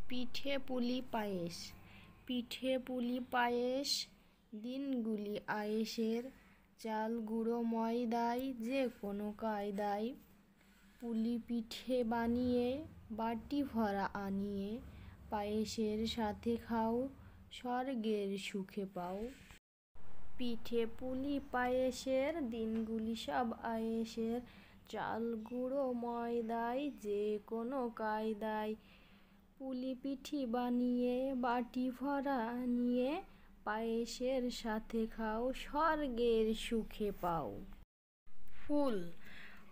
পিঠে পুলি পায়েস। পিঠে পুলি পায়েস দিনগুলি আয়েসের, চাল গুঁড়ো ময়দায় যে কোনো কায়দায় পুলি পিঠে বানিয়ে বাটি ভরা আনিয়ে পায়েসের সাথে খাও, স্বর্গের সুখে পাও। পিঠে পুলি পায়েসের দিনগুলি সব আয়েসের, চাল গুঁড়ো ময়দায় যে কোনো কায়দায় পুলি পিঠে বানিয়ে বাটি ভরা নিয়ে পায়েসের সাথে খাও, স্বর্গের সুখে পাও। ফুল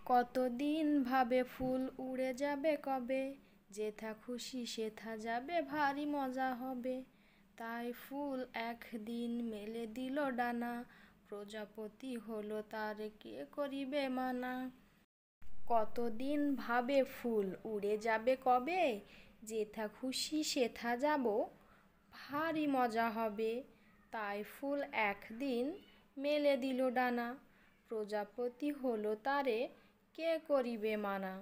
কতদিন ভাবে ফুল উড়ে যাবে কবে, যেথা খুশি সেথা যাবে ভারী মজা হবে। তাই ফুল একদিন মেলে দিল ডানা, প্রজাপতি হলো তার কে করিবে মানা। কতদিন ভাবে ফুল উড়ে যাবে কবে, যেথা খুশি সেথা যাব ভারী মজা হবে। তাই ফুল একদিন মেলে দিল ডানা, প্রজাপতি হলো তারে কে করিবে মানা।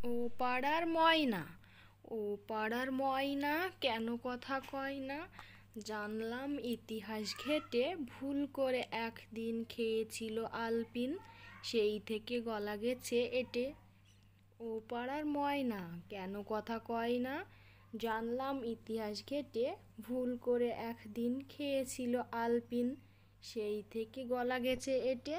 ও পাড়ার ময়না, ও পাড়ার ময়না, কেন কথা কয় না? জানলাম ইতিহাস ঘেঁটে ভুল করে একদিন খেয়েছিল আলপিন, সেই থেকে গলা গেছে এঁটে। ও পাড়ার ময়না, কেন কথা কয় না? জানলাম ইতিহাস ঘেঁটে ভুল করে একদিন খেয়েছিল আলপিন, সেই থেকে গলা গেছে এঁটে।